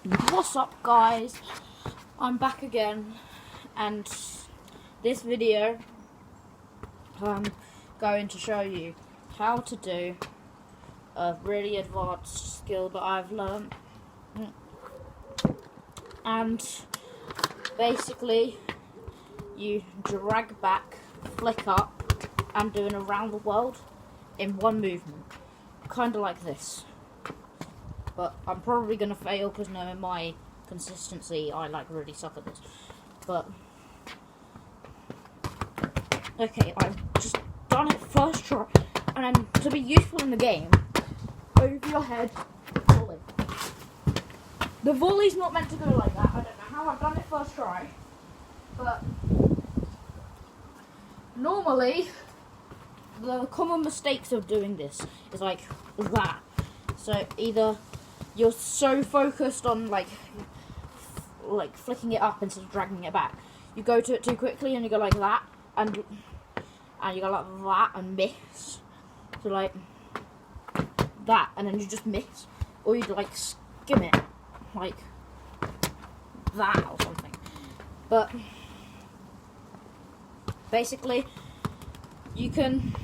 What's up, guys? I'm back again, and this video I'm going to show you how to do a really advanced skill that I've learned. And basically you drag back, flick up, and do an around the world in one movement, kind of like this. But I'm probably going to fail because knowing my consistency, I really suck at this. But okay, I've just done it first try, and then to be useful in the game, over your head, volley. The volley's not meant to go like that. I don't know how I've done it first try, but normally the common mistakes of doing this is like that. So either you're so focused on like flicking it up instead of dragging it back, you go to it too quickly and you go like that, and you go like that and miss. So like that, and then you just miss, or you like skim it like that or something. But basically, you can.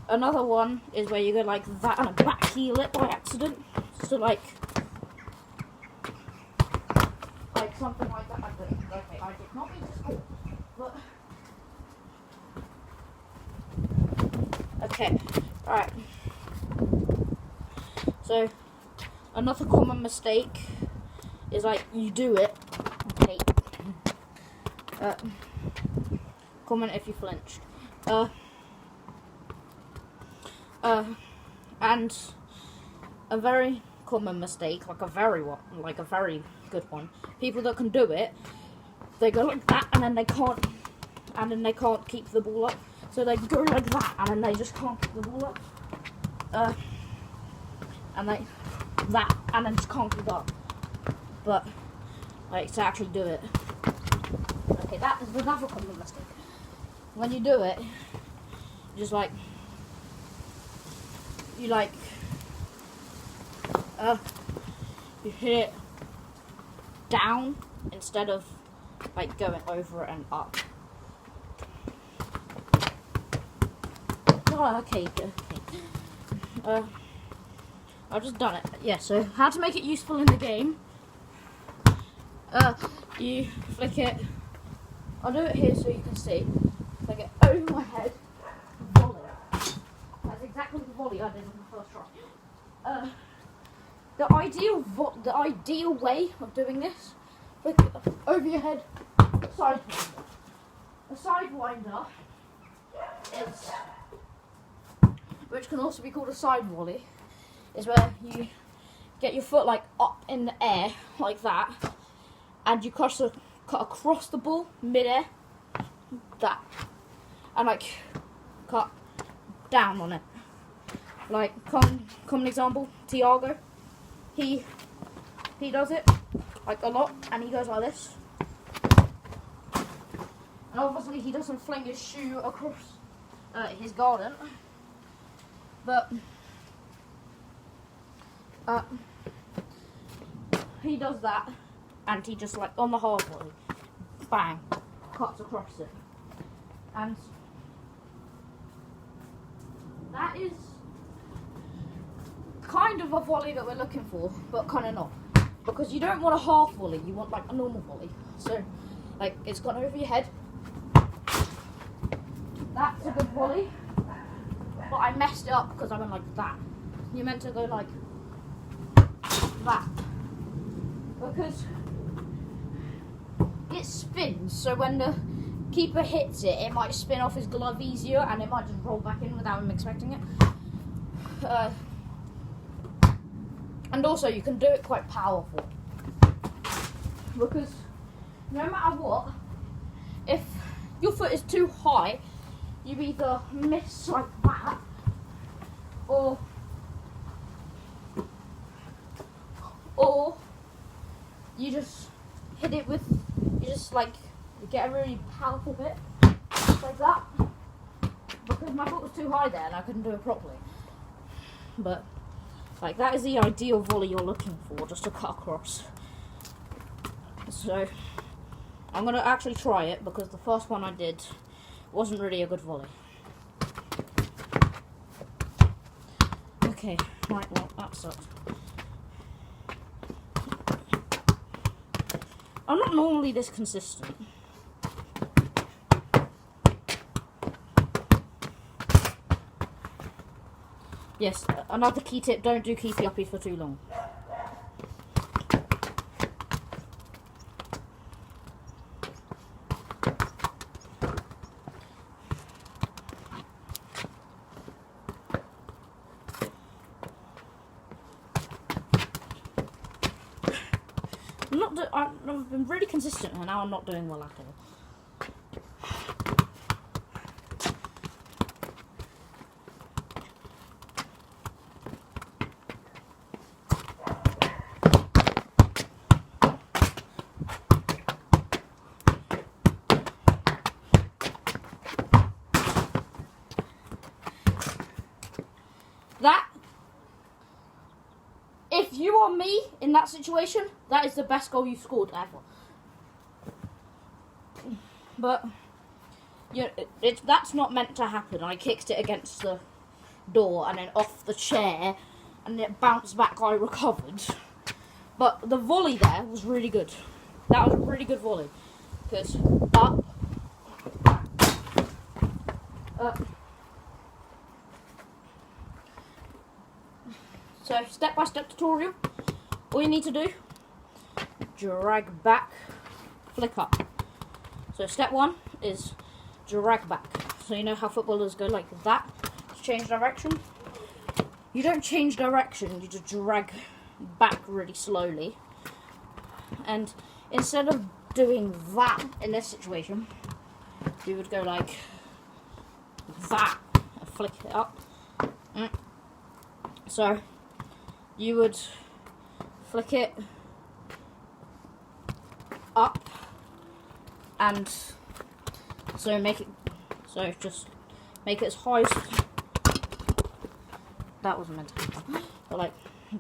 Another one is where you go like that and back heel it by accident. So like something like that. Okay, I did not mean to score, but okay, alright. So another common mistake is like you do it. Okay. Comment if you flinched. And a very common mistake, like a very good one. People that can do it, they go like that, and then they can't keep the ball up. So they go like that, and then they just can't keep the ball up. And like that, and then just can't keep it up. But like to actually do it. Okay, that is another common mistake. When you do it, you just you hit it down instead of like going over it and up. Oh, okay. I've just done it. Yeah, so how to make it useful in the game. You flick it. I'll do it here so you can see. Flick it over my head. Volley. That's exactly the volley I did on the first try. The ideal way of doing this, flick it over your head, sidewinder. A sidewinder is, which can also be called a side volley, is where you get your foot like up in the air like that, and you cut across the ball mid-air, that, and like cut down on it. Like common example, Tiago, he does it like a lot, and he goes like this. And obviously he doesn't fling his shoe across his garden, but he does that, and he just like on the hard volley, bang, cuts across it, and that is kind of a volley that we're looking for, but kind of not, because you don't want a half volley, you want like a normal volley. So like it's gone over your head. That's a good volley, but I messed it up because I went like that. You're meant to go like that, because it spins, so when the keeper hits it, it might spin off his glove easier, and it might just roll back in without him expecting it. And also you can do it quite powerful, because no matter what, if your foot is too high, you either miss like that, or you just hit it with, you get a really powerful hit, like that, because my foot was too high there and I couldn't do it properly. But Like, that is the ideal volley you're looking for, just to cut across. So, I'm going to actually try it, because the first one I did wasn't really a good volley. Okay, right, well, that sucks. I'm not normally this consistent. Yes, another key tip, don't do keepy uppies for too long. I've been really consistent and now I'm not doing well at all. If you are me in that situation, that is the best goal you've scored ever. But that's not meant to happen. I kicked it against the door and then off the chair, and it bounced back. I recovered. But the volley there was really good. That was a really good volley. Because up. So, step-by-step tutorial. All you need to do, drag back, flick up. So step 1 is drag back. So you know how footballers go like that to change direction? You don't change direction, you just drag back really slowly. And instead of doing that in this situation, you would go like that and flick it up. So you would flick it up, and so just make it as high as, that wasn't meant to happen, but like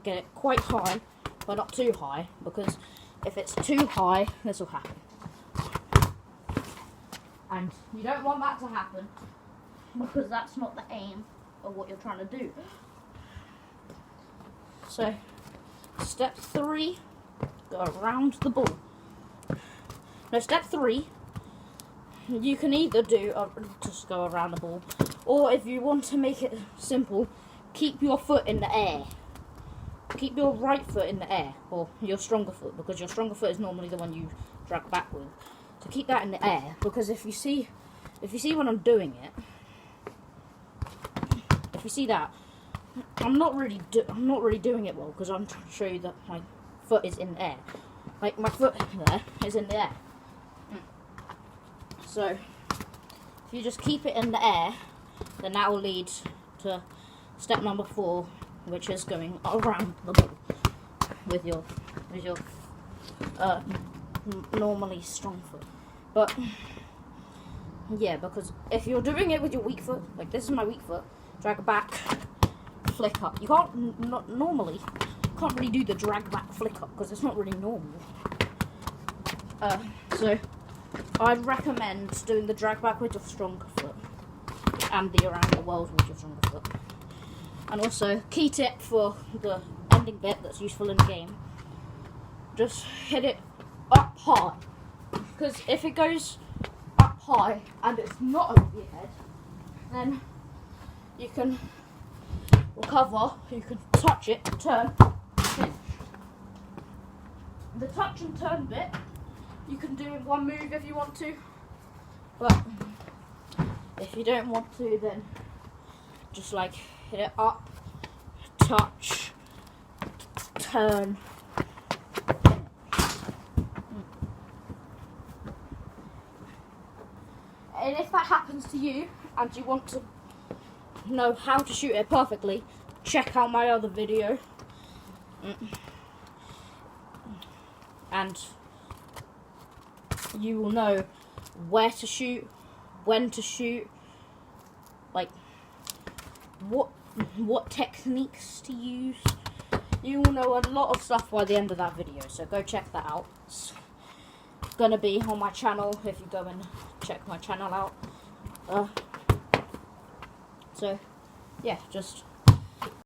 get it quite high, but not too high, because if it's too high, this will happen. And you don't want that to happen, because that's not the aim of what you're trying to do. So, step 3, go around the ball. Now, step 3, you can either do just go around the ball, or if you want to make it simple, keep your foot in the air. Keep your right foot in the air, or your stronger foot, because your stronger foot is normally the one you drag back with. So keep that in the air, because if you see when I'm doing it, if you see that, I'm not really doing it well, because I'm trying to show you that my foot is in the air. Like, my foot there is in the air. So, if you just keep it in the air, then that will lead to step number 4, which is going around the ball with your normally strong foot. But yeah, because if you're doing it with your weak foot, like this is my weak foot, drag back, flick up. You can't normally can't really do the drag back flick up because it's not really normal. So I'd recommend doing the drag back with your stronger foot and the around the world with your stronger foot. And also, key tip for the ending bit that's useful in the game, just hit it up high, because if it goes up high and it's not over your head, then you can recover, you can touch it, turn, finish. The touch and turn bit you can do in one move if you want to, but if you don't want to, then just like hit it up, touch, turn, finish. And if that happens to you and you want to know how to shoot it perfectly, check out my other video. And you will know where to shoot, when to shoot, like what techniques to use, You will know a lot of stuff by the end of that video, so go check that out. It's gonna be on my channel if you go and check my channel out. So, yeah, just